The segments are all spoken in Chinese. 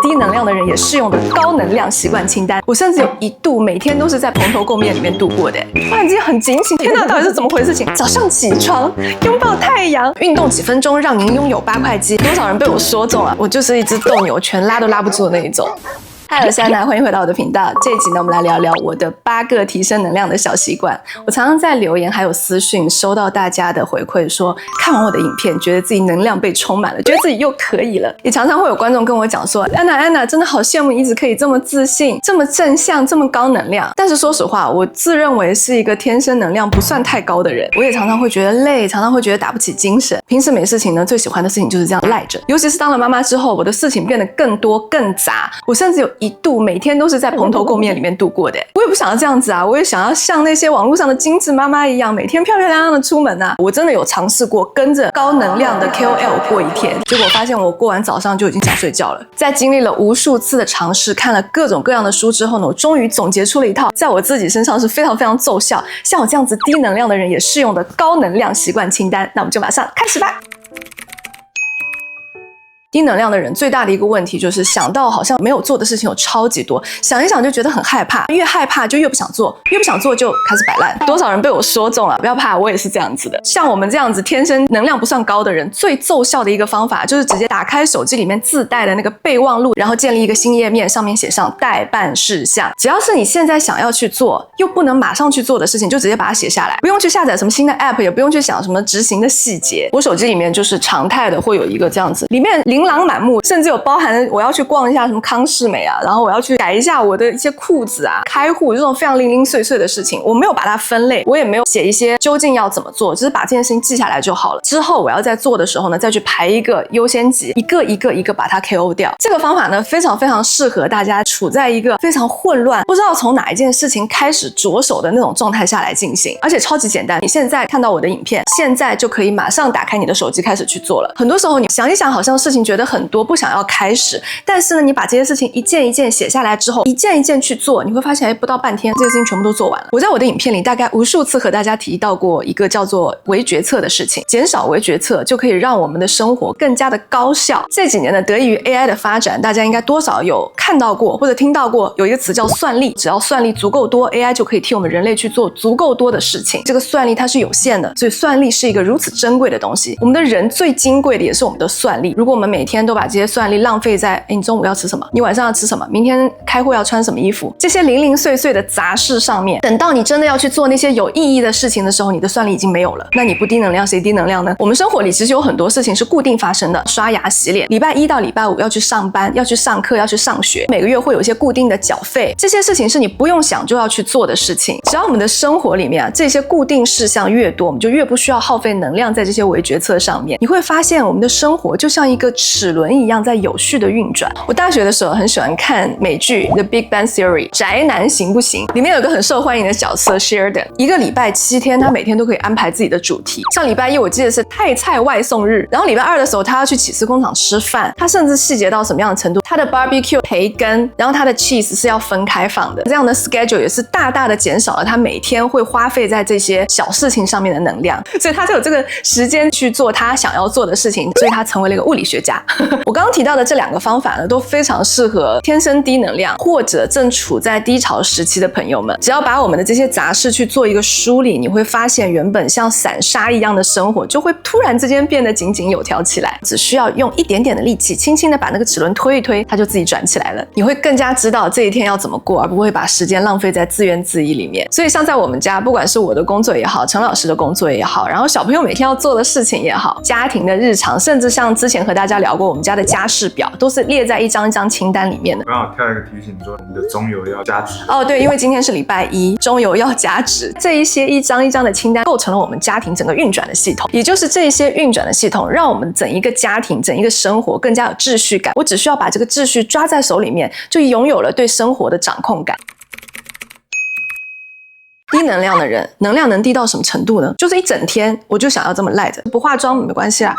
低能量的人也適用的高能量習慣清单。我甚至有一度每天都是在蓬头垢面裡面度過的。突然间很警醒，天哪，到底是怎麼回事情？早上起床，擁抱太陽，運動幾分鐘，讓您擁有8塊肌。多少人被我說中了？我就是一隻鬥牛犬，拉都拉不住的那一種。嗨，我是安娜，歡迎回到我的頻道。這一集呢，我們來聊聊我的8個提升能量的小習慣。我常常在留言還有私訊收到大家的回饋，說看完我的影片，覺得自己能量被充滿了，覺得自己又可以了。也常常會有觀眾跟我講說，安娜真的好羨慕你一直可以這麼自信、這麼正向、這麼高能量。但是說實話，我自認為是一個天生能量不算太高的人，我也常常會覺得累，常常會覺得打不起精神。平時沒事情呢，最喜歡的事情就是這樣賴着。尤其是當了媽媽之後，我的事情變得更多更雜，我甚至有一度每天都是在蓬頭垢面裡面度過的。我也不想要這樣子啊，我也想要像那些網絡上的精致媽媽一樣，每天漂漂亮亮的出門啊。我真的有嘗試過跟着高能量的 KOL 過一天，結果發現我過完早上就已經想睡覺了。在經歷了無數次的嘗試，看了各種各樣的書之後呢，我終於總結出了一套在我自己身上是非常非常奏效，像我這樣子低能量的人也適用的高能量習慣清單。那我們就馬上開始吧。低能量的人最大的一個問題就是想到好像沒有做的事情有超級多，想一想就覺得很害怕，越害怕就越不想做，越不想做就開始摆爛。多少人被我說中了？不要怕，我也是這樣子的。像我們這樣子天生能量不算高的人，最奏效的一個方法就是直接打開手機裡面自帶的那個備忘錄，然後建立一個新頁面，上面寫上待辦事項。只要是你現在想要去做又不能馬上去做的事情，就直接把它寫下来，不用去下載什麼新的 app， 也不用去想什麼執行的細節。我手機裡面就是常態的會有一個這樣子，裡面琳琅滿目，甚至有包含我要去逛一下什麼康是美啊，然後我要去改一下我的一些褲子啊、開戶這種非常零零碎碎的事情，我沒有把它分類，我也没有寫一些究竟要怎麼做，只是把這件事情記下來就好了。之後我要在做的時候呢，再去排一個優先級，一個把它 KO 掉。這個方法呢，非常非常適合大家處在一個非常混亂，不知道從哪一件事情開始着手的那種狀態下來進行，而且超級簡单。你現在看到我的影片，現在就可以馬上打開你的手機開始去做了。很多時候你想一想，好像事情覺得很多，不想要開始，但是呢，你把這些事情一件一件寫下來之後，一件一件去做，你会發現，不到半天，這些事情全部都做完了。我在我的影片裡大概無數次和大家提到過一個叫做微決策的事情，減少微決策就可以讓我們的生活更加的高效。這幾年呢，得益於 AI 的發展，大家應該多少有看到過或者聽到過，有一個詞叫算力，只要算力足夠多， AI 就可以替我們人類去做足夠多的事情。這個算力它是有限的，所以算力是一個如此珍貴的東西。我們的人最金貴的也是我們的算力。如果我們每天都把這些算力浪費在你中午要吃什麼，你晚上要吃什麼，明天開會要穿什麼衣服，這些零零碎碎的雜事上面，等到你真的要去做那些有意義的事情的时候，你的算力已經沒有了。那你不低能量，誰低能量呢？我們生活裡其實有很多事情是固定發生的，刷牙洗臉，禮拜1到禮拜5要去上班，要去上課，要去上學，每個月會有一些固定的繳費，這些事情是你不用想就要去做的事情。只要我們的生活裡面這些固定事項越多，我們就越不需要耗費能量在這些微決策上面。你會發现我们的生活就像一個齒輪一樣在有序的運轉。我大學的時候很喜歡看美劇 The Big Bang Theory， 宅男行不行？裡面有個很受歡迎的角色 Sheldon， 一個禮拜7天，他每天都可以安排自己的主題。像禮拜1我記得是泰菜外送日，然後禮拜2的時候他要去起司工廠吃飯，他甚至細節到什麼樣的程度，他的 barbecue 培根，然後他的 cheese 是要分開放的。這樣的 schedule 也是大大的減少了他每天會花費在這些小事情上面的能量，所以他就有這個時間去做他想要做的事情，所以他成為了一個物理學家。我剛剛提到的這2個方法呢，都非常適合天生低能量或者正處在低潮時期的朋友們。只要把我們的這些雜事去做一個梳理，你會發現原本像散沙一樣的生活就會突然之間變得井井有條起來。只需要用一點點的力氣，輕輕的把那個齒輪推一推，它就自己轉起來了。你會更加知道這一天要怎麼過，而不會把時間浪費在自怨自艾裡面。所以像在我們家，不管是我的工作也好，陳老師的工作也好，然後小朋友每天要做的事情也好，家庭的日常，甚至像之前和大家聊過我們家的家事表，都是列在一張一張清單裡面的。剛好跳一個提醒說你的中油要加值哦，對，因為今天是禮拜1，中油要加值。這一些一張一張的清單構成了我們家庭整個運轉的系統，也就是這些運轉的系統讓我們整一個家庭、整一個生活更加有秩序感。我只需要把這個秩序抓在手裡面，就擁有了對生活的掌控感。低能量的人，能量能低到什么程度呢？就是一整天我就想要這麼賴着，不化妝沒關係啊，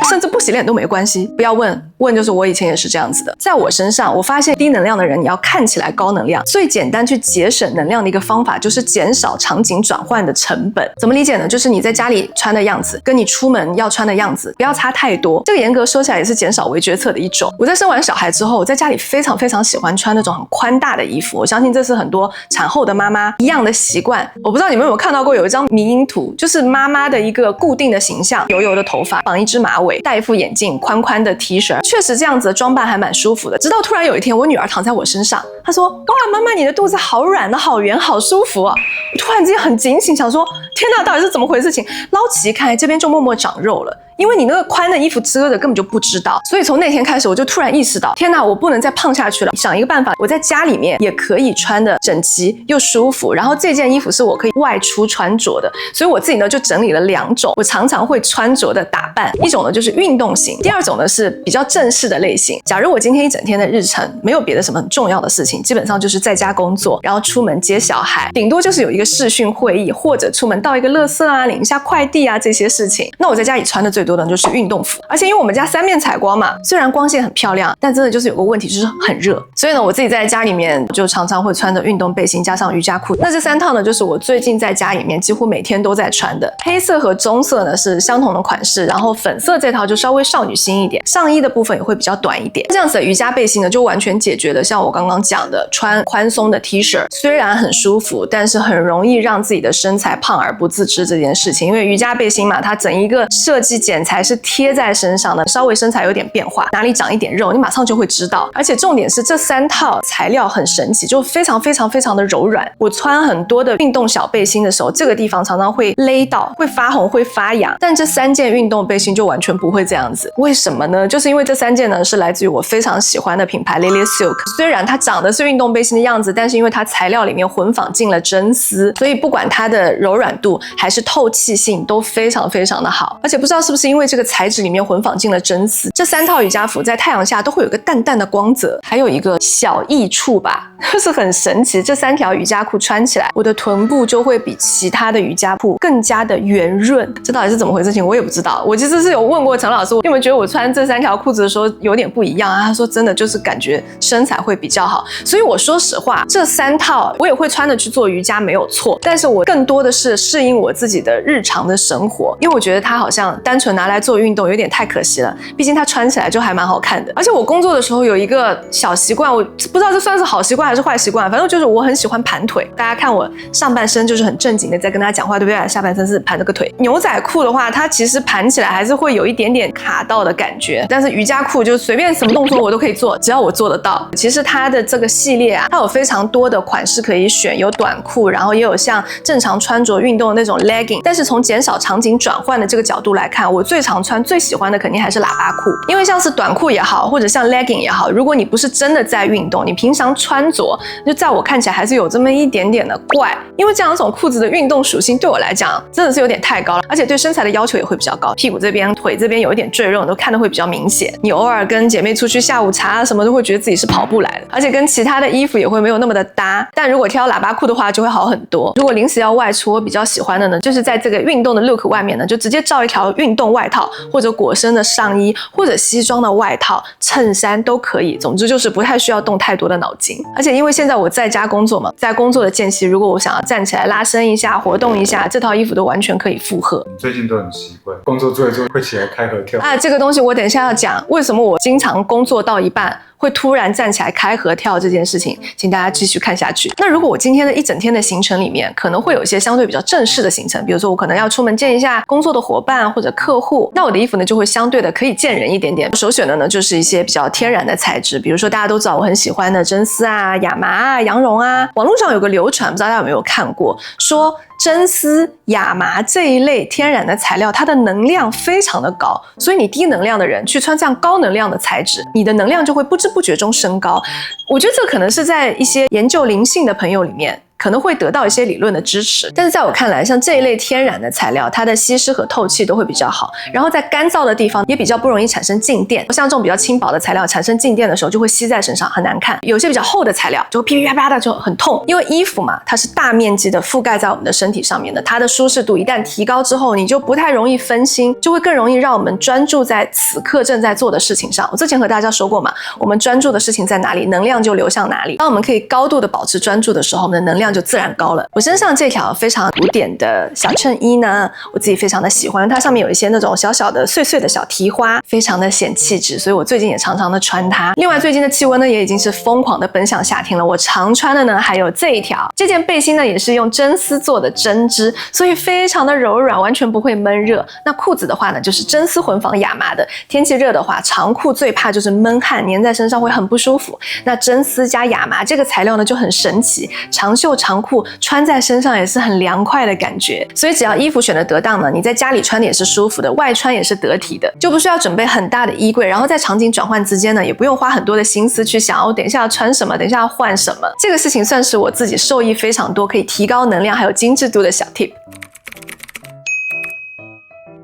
甚至不洗臉都沒關係。不要問就是我以前也是這樣子的。在我身上，我發現低能量的人，你要看起來高能量，最簡單去節省能量的一個方法就是減少場景轉換的成本。怎麼理解呢？就是你在家裡穿的樣子，跟你出門要穿的樣子不要差太多。這個嚴格說起來也是減少微決策的一種。我在生完小孩之後，我在家裡非常非常喜歡穿那種很寬大的衣服。我相信這是很多產後的媽媽一樣的習慣。我不知道你們有沒有看到過有一張迷因圖，就是媽媽的一個固定的形象，油油的頭髮，綁一隻馬尾，戴一副眼鏡，寬寬的 T 恤，確實這樣子的裝扮還蠻舒服的。直到突然有一天，我女兒躺在我身上，她說：“哇，媽媽，你的肚子好軟的，好圓，好舒服啊！”我突然之間很警醒，想說：“天哪，到底是怎麼回事情？”撈起一看，這邊就默默長肉了。因為你那個寬的衣服遮着，根本就不知道。所以從那天開始，我就突然意識到，天哪，我不能再胖下去了。想一個辦法，我在家裡面也可以穿得整齊又舒服。然後這件衣服是我可以外出穿着的，所以我自己呢就整理了2種我常常會穿着的打扮。一種呢就是運動型，第2種呢是比較正式的類型。假如我今天一整天的日程沒有別的什麼很重要的事情，基本上就是在家工作，然後出門接小孩，頂多就是有一個視訊會議，或者出門倒一個垃圾啊，領一下快遞啊這些事情。那我在家裡穿的最多的就是運動服，而且因為我們家3面採光嘛，雖然光線很漂亮，但真的就是有個問題，就是很熱。所以呢，我自己在家裡面就常常會穿着運動背心加上瑜伽褲。那這3套呢，就是我最近在家裡面幾乎每天都在穿的。黑色和棕色呢是相同的款式，然後粉色這套就稍微少女心一點，上衣的部分也會比較短一點。這樣子的瑜伽背心呢，就完全解決了像我剛剛講的穿寬鬆的 T 恤，雖然很舒服，但是很容易讓自己的身材胖而不自知這件事情。因為瑜伽背心嘛，它整一個設計剪裁是貼在身上的，稍微身材有點變化，哪裡長一點肉，你馬上就會知道。而且重點是這3套材料很神奇，就非常非常非常的柔軟。我穿很多的運動小背心的時候，這個地方常常會勒到，會發紅，會發癢。但這3件運動背心就完全不會這樣子。為什麼呢？就是因為這3件呢是來自於我非常喜歡的品牌 Lily Silk。雖然它長得是運動背心的樣子，但是因為它材料裡面混紡進了真絲，所以不管它的柔軟度還是透氣性都非常非常的好。而且不知道是不是因为這個材質裡面混紡進了真絲，這3套瑜伽服在太陽下都會有一個淡淡的光澤。還有一個小益處吧，就是很神奇，這3條瑜伽褲穿起來，我的臀部就會比其他的瑜伽褲更加的圓潤。這到底是怎麼回事情？我也不知道。我其實是有問過陳老師，你有沒有覺得我穿這3條褲子的時候有點不一樣啊？他說真的，就是感覺身材會比較好。所以我說實話，這3套我也會穿的去做瑜伽沒有錯，但是我更多的是適應我自己的日常的生活，因為我覺得它好像單純拿來做運動有點太可惜了，畢竟它穿起來就還蠻好看的。而且我工作的時候有一個小習慣，我不知道這算是好習慣還是壞習慣，反正就是我很喜歡盤腿。大家看我上半身就是很正經的在跟大家講話，對不對？下半身是盤着個腿。牛仔褲的話，它其實盤起來還是會有一點點卡到的感覺，但是瑜伽褲就隨便什麼動作我都可以做，只要我做得到。其實它的這個系列啊，它有非常多的款式可以選，有短褲，然後也有像正常穿着運動的那種 legging。但是從減少場景轉換的這個角度來看，我最常穿、最喜歡的肯定還是喇叭褲。因為像是短褲也好，或者像 legging 也好，如果你不是真的在運動，你平常穿着，就在我看起來還是有這麼一點點的怪。因為這2種褲子的運動屬性對我來講真的是有點太高了，而且對身材的要求也會比較高。屁股這邊、腿這邊有一點贅肉，你都看得會比較明顯。你偶爾跟姐妹出去下午茶啊什麼，都會覺得自己是跑步來的，而且跟其他的衣服也會沒有那麼的搭。但如果挑喇叭褲的話，就會好很多。如果臨時要外出，我比較喜歡的呢，就是在這個運動的 look 外面呢，就直接罩一條運動外套，或者裹身的上衣，或者西裝的外套、襯衫都可以。總之就是不太需要動太多的腦筋。而且因為現在我在家工作嘛，在工作的間隙，如果我想要站起来拉伸一下、活動一下，這套衣服都完全可以負荷。最近都很奇怪，工作做一做會起來開合跳啊，這個東西我等一下要講，為什麼我經常工作到一半會突然站起來開合跳這件事情，請大家繼續看下去。那如果我今天的一整天的行程裡面，可能會有一些相對比較正式的行程，比如說我可能要出門見一下工作的夥伴或者客戶，那我的衣服呢就會相對的可以見人一點點。首選的呢就是一些比較天然的材質，比如說大家都知道我很喜歡的真絲啊、亞麻啊、羊絨啊。網絡上有個流傳，不知道大家有沒有看過，說真絲、亞麻這一類天然的材料，它的能量非常的高，所以你低能量的人去穿這樣高能量的材質，你的能量就會不知不覺中升高。我覺得這可能是在一些研究靈性的朋友裡面可能會得到一些理論的支持。但是在我看來，像這一類天然的材料，它的吸濕和透氣都會比較好，然後在乾燥的地方也比较不容易產生靜電。像这種比较輕薄的材料產生靜電的時候，就會吸在身上很難看。有些比較厚的材料就會噼噼啪啪的就很痛，因為衣服嘛，它是大面積的覆蓋在我們的身體上面的，它的舒適度一旦提高之後，你就不太容易分心，就會更容易讓我們專注在此刻正在做的事情上。我之前和大家說過嘛，我們專注的事情在哪裡，能量就流向哪裡。當我們可以高度的保持專注的时候，我們的能量就自然高了。我身上這條非常古典的小襯衣呢，我自己非常的喜歡，它上面有一些那種小小的碎碎的小提花，非常的显氣質，所以我最近也常常的穿它。另外最近的氣溫呢也已經是瘋狂的奔向夏天了，我常穿的呢還有這一條，這件背心呢也是用真絲做的針織，所以非常的柔軟，完全不會悶熱。那褲子的話呢就是真絲混紡亞麻的，天氣熱的話長褲最怕就是悶汗，粘在身上會很不舒服。那真絲加亞麻這個材料呢就很神奇，長袖長褲穿在身上也是很涼快的感覺。所以只要衣服選得得當呢，你在家裡穿的也是舒服的，外穿也是得體的，就不需要準備很大的衣櫃，然後在場景轉換之間呢也不用花很多的心思去想我等一下要穿什麼，等一下要換什麼。這個事情算是我自己受益非常多，可以提高能量還有精緻度的小 tip。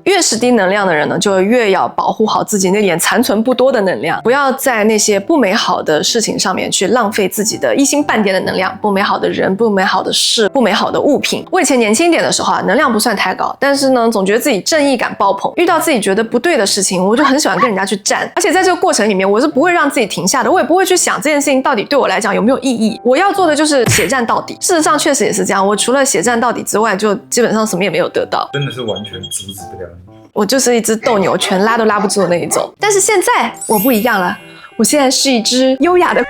越是低能量的人呢，就越要保護好自己那點殘存不多的能量，不要在那些不美好的事情上面去浪費自己的一星半點的能量。不美好的人、不美好的事、不美好的物品。我以前年輕一點的時候啊，能量不算太高，但是呢，總覺得自己正義感爆棚，遇到自己覺得不對的事情，我就很喜歡跟人家去戰。而且在這個過程裡面，我是不會讓自己停下的，我也不會去想這件事情到底對我來講有沒有意義。我要做的就是血戰到底。事實上，確實也是這樣。我除了血戰到底之外，就基本上什麼也沒有得到。真的是完全阻止不了你。我就是一隻鬥牛犬，拉都拉不住的那一種。但是現在我不一樣了，我現在是一隻優雅的。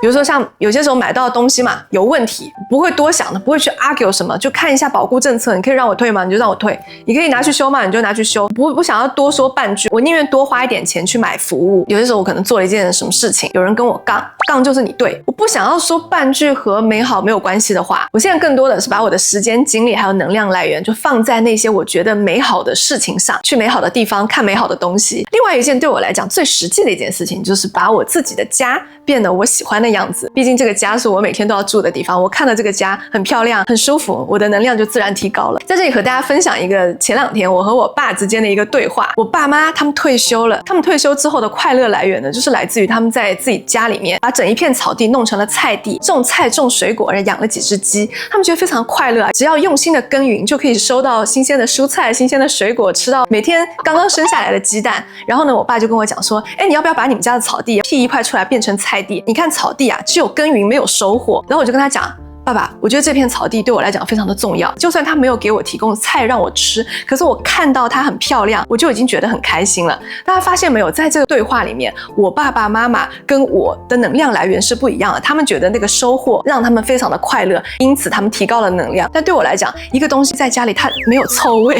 比如說像有些時候買到的東西嘛有問題，不會多想的，不會去 argue 什麼，就看一下保固政策，你可以讓我退嗎？你就讓我退，你可以拿去修嗎？你就拿去修，不想要多說半句，我寧願多花一點錢去買服務。有些時候我可能做了一件什麼事情，有人跟我槓就是你對，我不想要說半句和美好沒有關係的話。我現在更多的是把我的時間、精力還有能量來源就放在那些我覺得美好的事情上，去美好的地方看美好的東西。另外一件对我來講最實際的一件事情，就是把我自己的家變得我喜歡的樣子。畢竟這個家是我每天都要住的地方，我看到這個家很漂亮很舒服，我的能量就自然提高了。在這裡和大家分享一個前兩天我和我爸之間的一個對話。我爸媽他們退休了，他們退休之後的快樂來源呢，就是來自於他們在自己家裡面把整一片草地弄成了菜地，種菜種水果，而養了幾隻雞，他們覺得非常快樂啊！只要用心的耕耘，就可以收到新鮮的蔬菜、新鮮的水果，吃到每天剛剛生下來的雞蛋。然後呢，我爸就跟我講說，你要不要把你們家的草地辟一塊出來變成菜地？你看草地啊，只有耕耘沒有收穫。然後我就跟他講，爸爸，我覺得這片草地對我來講非常的重要，就算他沒有給我提供菜讓我吃，可是我看到它很漂亮，我就已經覺得很開心了。大家發現沒有，在這個對話裡面，我爸爸媽媽跟我的能量來源是不一樣的，他們覺得那個收穫讓他們非常的快樂，因此他們提高了能量。但對我來講，一個東西在家裡它沒有臭味，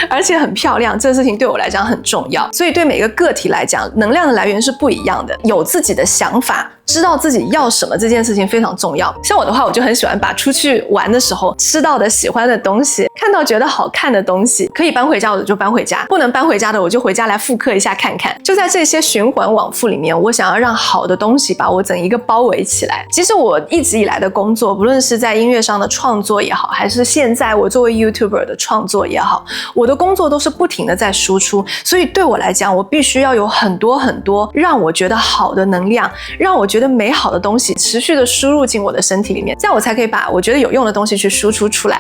而且很漂亮，這個事情對我來講很重要。所以對每個個體來講，能量的來源是不一樣的，有自己的想法，知道自己要什麼，這件事情非常重要。像我的话，我就很喜歡把出去玩的時候吃到的喜歡的東西，看到覺得好看的東西，可以搬回家我就搬回家，不能搬回家的我就回家來複刻一下看看。就在這些循環往復裡面，我想要讓好的東西把我整一個包圍起來。其實我一直以來的工作，不論是在音樂上的創作也好，還是現在我作為 YouTuber 的創作也好，我的工作都是不停的在輸出。所以對我來講，我必須要有很多很多讓我覺得好的能量，讓我覺得美好的東西持續的輸入進我的身體裡面，這樣我才可以把我覺得有用的東西去輸出出來。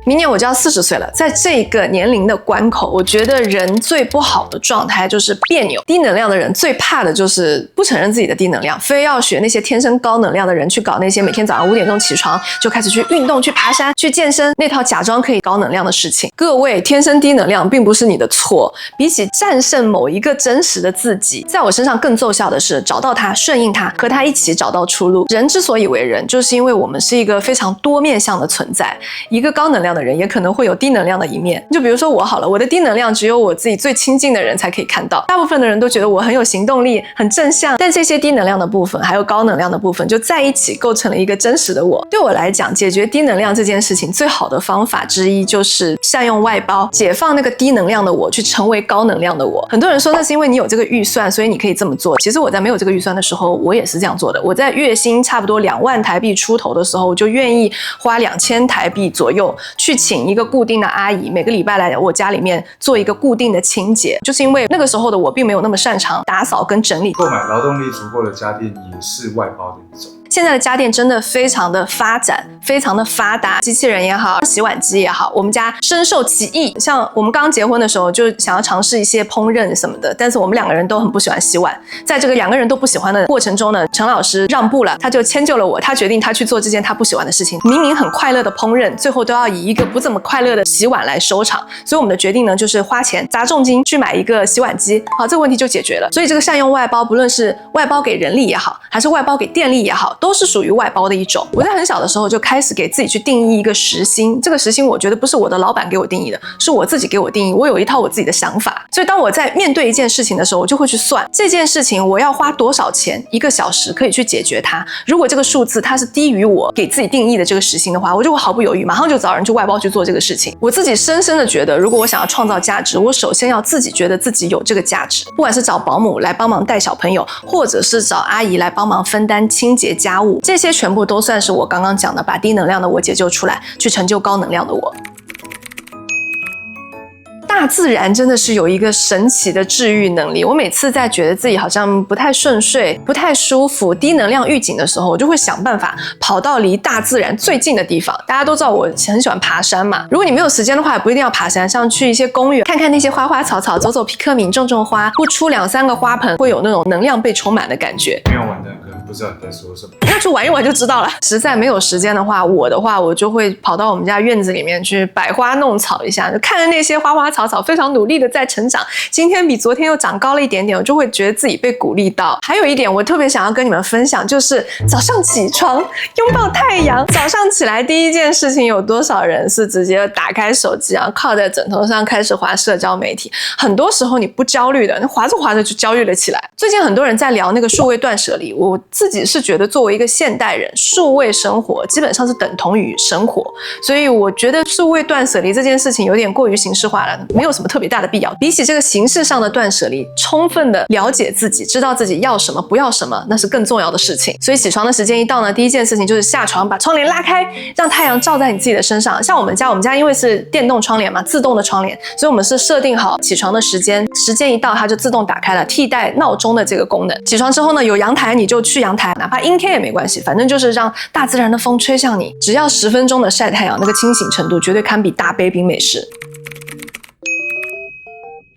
明年我就要40歲了，在這個年齡的關口，我覺得人最不好的狀態就是彆扭。低能量的人最怕的就是不承認自己的低能量，非要學那些天生高能量的人去搞那些每天早上5點鐘起床就開始去運動、去爬山、去健身那套假裝可以高能量的事情。各位，天生低能量並不是你的錯，比起戰勝某一個真實的自己，在我身上更奏效的是找到它、順應它，和它一起找到出路。人之所以為人，就是因為我們是一個非常多面向的存在。一個高能量量的人也可能會有低能量的一面。就比如說我好了，我的低能量只有我自己最親近的人才可以看到，大部分的人都覺得我很有行動力，很正向，但這些低能量的部分還有高能量的部分就在一起構成了一個真實的我。对我來講，解決低能量這件事情最好的方法之一就是善用外包，解放那個低能量的我去成為高能量的我。很多人說那是因為你有這個預算，所以你可以這麼做。其實我在沒有這個預算的時候，我也是這樣做的。我在月薪差不多2萬台幣出頭的時候，我就願意花2000台幣左右去請一個固定的阿姨，每個禮拜來我家裡面做一個固定的清潔。就是因為那個時候的我並没有那麼擅長打掃跟整理。購買勞動力足夠的家電也是外包的一種。現在的家電真的非常的發展，非常的發達，機器人也好，洗碗機也好，我們家深受其益。像我們剛結婚的時候，就想要嘗試一些烹飪什麼的，但是我們2個人都很不喜歡洗碗。在這個2個人都不喜歡的過程中呢，陳老師讓步了，他就遷就了我，他決定他去做這件他不喜歡的事情。明明很快樂的烹飪，最後都要以一個不怎麼快樂的洗碗來收場。所以我們的決定呢，就是花錢砸重金去買一個洗碗機，好，這個問題就解決了。所以這個善用外包，不論是外包給人力也好，還是外包給電力也好，都是屬於外包的一種。我在很小的時候就開始給自己去定義一個時薪，這個時薪我覺得不是我的老闆給我定義的，是我自己給我定義。我有一套我自己的想法，所以當我在面對一件事情的時候，我就會去算這件事情我要花多少錢1個小時可以去解決它。如果這個數字它是低於我給自己定義的這個時薪的話，我就會毫不猶豫馬上就找人去外包去做這個事情。我自己深深的覺得，如果我想要創造價值，我首先要自己覺得自己有這個價值。不管是找保姆來幫忙帶小朋友，或者是找阿姨來幫忙分擔清潔家務，這些全部都算是我剛剛講的把低能量的我解救出來，去成就高能量的我。大自然真的是有一個神奇的治癒能力。我每次在覺得自己好像不太順遂、不太舒服、低能量預警的時候，我就會想辦法跑到離大自然最近的地方。大家都知道我很喜歡爬山嘛，如果你沒有時間的話，也不一定要爬山，像去一些公園看看那些花花草草，走走皮克敏，種種花，不出2、3個花盆，會有那種能量被充滿的感覺。沒有玩的可能不知道你在說什麼，那去玩一玩就知道了。實在沒有時間的話，我就會跑到我們家院子裡面去擺花弄草一下，就看着那些花花草草非常努力的在成長，今天比昨天又長高了一點點，我就會覺得自己被鼓勵到。還有一點我特別想要跟你們分享，就是早上起床擁抱太陽。早上起來第一件事情，有多少人是直接打開手機，然後靠在枕頭上開始滑社交媒體？很多時候你不焦慮的，你滑着滑着就焦慮了起来。最近很多人在聊那個數位斷捨離，我自己是覺得作為一個現代人，數位生活基本上是等同於生活，所以我覺得數位斷捨離這件事情有點過於形式化了，沒有什麼特別大的必要。比起這個形式上的斷捨離，充分的了解自己，知道自己要什麼不要什麼，那是更重要的事情。所以起床的時間一到呢，第一件事情就是下床，把窗簾拉開，讓太陽照在你自己的身上。像我們家因為是電動窗簾嘛，自動的窗簾，所以我們是設定好起床的時間，時間一到它就自動打開了，替代鬧鐘的這個功能。起床之後呢，有陽台你就去陽台，哪怕陰天也沒關係，反正就是讓大自然的風吹向你，只要10分鐘的曬太陽，那個清醒程度絕對堪比大杯冰美式。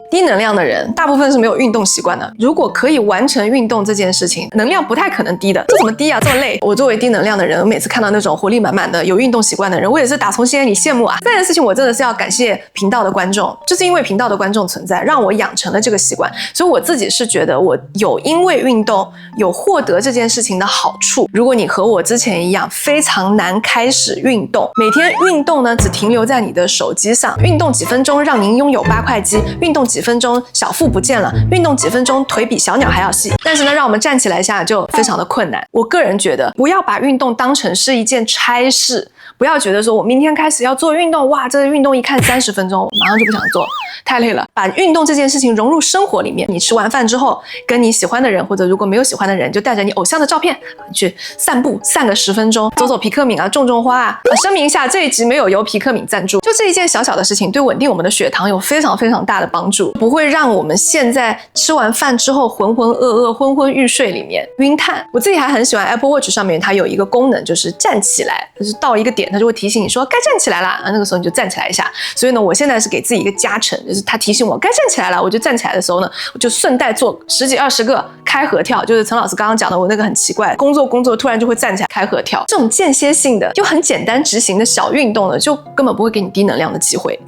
低能量的人大部分是沒有運動習慣的，如果可以完成運動這件事情，能量不太可能低的。這怎麼低啊？這麼累？我作為低能量的人，我每次看到那種活力滿滿的有運動習慣的人，我也是打從心裡羨慕啊。這件事情我真的是要感謝頻道的觀眾，就是因為頻道的觀眾存在，讓我養成了這個習慣。所以我自己是覺得我有因為運動有獲得這件事情的好處。如果你和我之前一樣非常難開始運動，每天運動呢只停留在你的手機上，運動幾分鐘讓您擁有8塊肌，運動幾分鐘小腹不見了，運動幾分鐘腿比小鳥還要細。但是呢，讓我們站起來一下就非常的困難。我個人覺得，不要把運動當成是一件差事，不要覺得說我明天開始要做運動，哇，這個運動一看30分鐘，我馬上就不想做，太累了。把運動這件事情融入生活裡面，你吃完飯之後，跟你喜歡的人，或者如果沒有喜歡的人，就帶着你偶像的照片去散步，散個10分鐘，走走皮克敏啊，種種花啊。聲明一下，這一集沒有由皮克敏贊助，就這一件小小的事情，對穩定我們的血糖有非常非常大的幫助，不會讓我們現在吃完飯之後渾渾噩噩、昏昏欲睡裡面暈碳。我自己還很喜歡 Apple Watch 上面它有一個功能，就是站起來，就是到一個點它就會提醒你說該站起來啦，那個時候你就站起來一下。所以呢，我現在是給自己一個加成，就是它提醒我該站起來了，我就站起来的時候呢，我就順帶做10幾20個開合跳，就是陳老師剛剛講的我那個很奇怪，工作突然就會站起來開合跳，這種間歇性的又很簡單執行的小運動呢，就根本不會給你低能量的機會。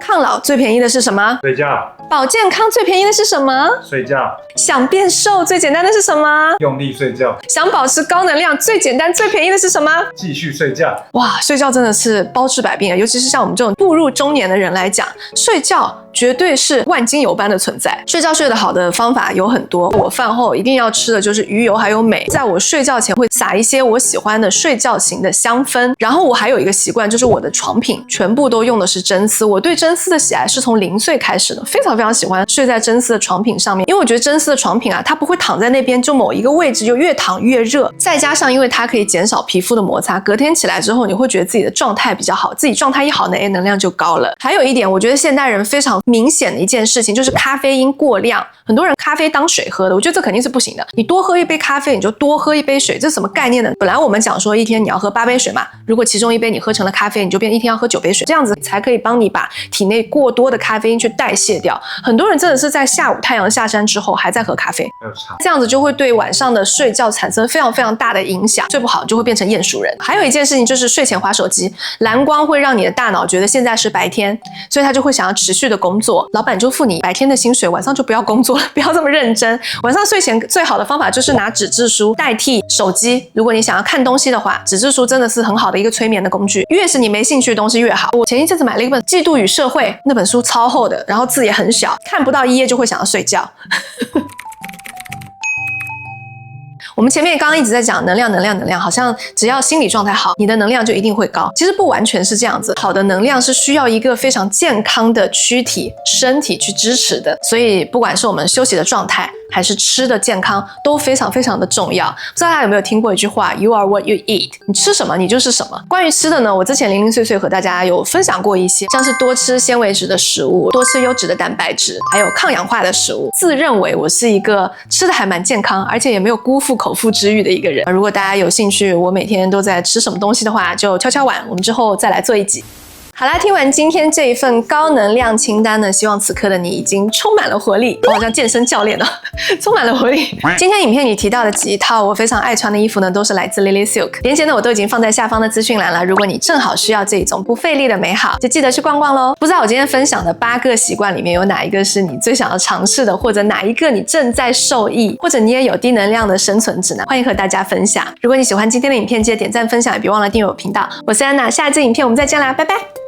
抗老最便宜的是什麼？睡覺。保健康最便宜的是什麼？睡覺。想變瘦最簡單的是什麼？用力睡覺。想保持高能量最簡单最便宜的是什么？繼續睡覺。哇，睡覺真的是包治百病啊！尤其是像我們這種步入中年的人來講，睡覺絕對是萬金油般的存在。睡覺睡得好的方法有很多，我飯後一定要吃的就是魚油還有鎂。在我睡覺前會撒一些我喜歡的睡覺型的香氛，然後我還有一個習慣，就是我的床品全部都用的是真絲。我對真絲的喜愛是從0歲開始的，非常非常喜歡睡在真絲的床品上面，因為我覺得真絲的床品啊，它不会躺在那邊就某一個位置就越躺越热，再加上因为它可以减少皮膚的摩擦，隔天起來之後你會覺得自己的狀態比較好，自己狀態一好呢，能量就高了。還有一點，我覺得現代人非常明顯的一件事情就是咖啡因過量，很多人咖啡當水喝的，我覺得這肯定是不行的。你多喝一杯咖啡，你就多喝一杯水，這是什麼概念呢？本來我們講說一天你要喝8杯水嘛，如果其中1杯你喝成了咖啡，你就變一天要喝9杯水，這樣子才可以幫你把體內過多的咖啡因去代謝掉。很多人真的是在下午太陽下山之後還在喝咖啡，這樣子就會對晚上的睡覺產生非常非常大的影響，睡不好就會變成厭鼠人。還有一件事情就是睡前滑手機，藍光會讓你的大腦覺得現在是白天，所以他就會想要持續的工作，老闆就付你白天的薪水，晚上就不要工作了，不要這麼認真。晚上睡前最好的方法就是拿紙質書代替手機，如果你想要看東西的話，紙質書真的是很好的一個催眠的工具，越是你沒興趣的東西越好。我前一陣子買了一本《嫉妒與社會》，那本書超厚的，然後字也很小，看不到1頁就會想要睡覺。我們前面剛剛一直在講能量，好像只要心理狀態好，你的能量就一定會高。其實不完全是這樣子，好的能量是需要一個非常健康的軀體、身體去支持的。所以不管是我們休息的狀態，還是吃的健康，都非常非常的重要。不知道大家有沒有聽過一句話 ：You are what you eat。你吃什麼，你就是什麼。關於吃的呢，我之前零零碎碎和大家有分享過一些，像是多吃纖維質的食物，多吃優質的蛋白質，還有抗氧化的食物。自認為我是一個吃的還蠻健康，而且也沒有辜負口腹之欲的一個人。如果大家有興趣，我每天都在吃什麼東西的話，就敲敲碗，我們之後再來做一集。好啦，聽完今天這一份高能量清單呢，希望此刻的你已經充滿了活力，我好像健身教練哦，充滿了活力。今天影片裡提到的幾套我非常愛穿的衣服呢，都是來自 Lily Silk， 鏈接呢我都已經放在下方的資訊欄了。如果你正好需要這種不費力的美好，就記得去逛逛咯。不知道我今天分享的8個習慣裡面有哪一個是你最想要嘗試的，或者哪一個你正在受益，或者你也有低能量的生存指南，歡迎和大家分享。如果你喜歡今天的影片，記得點讚分享，也別忘了訂閱我頻道。我是安娜，下一支影片我們再見啦，拜拜。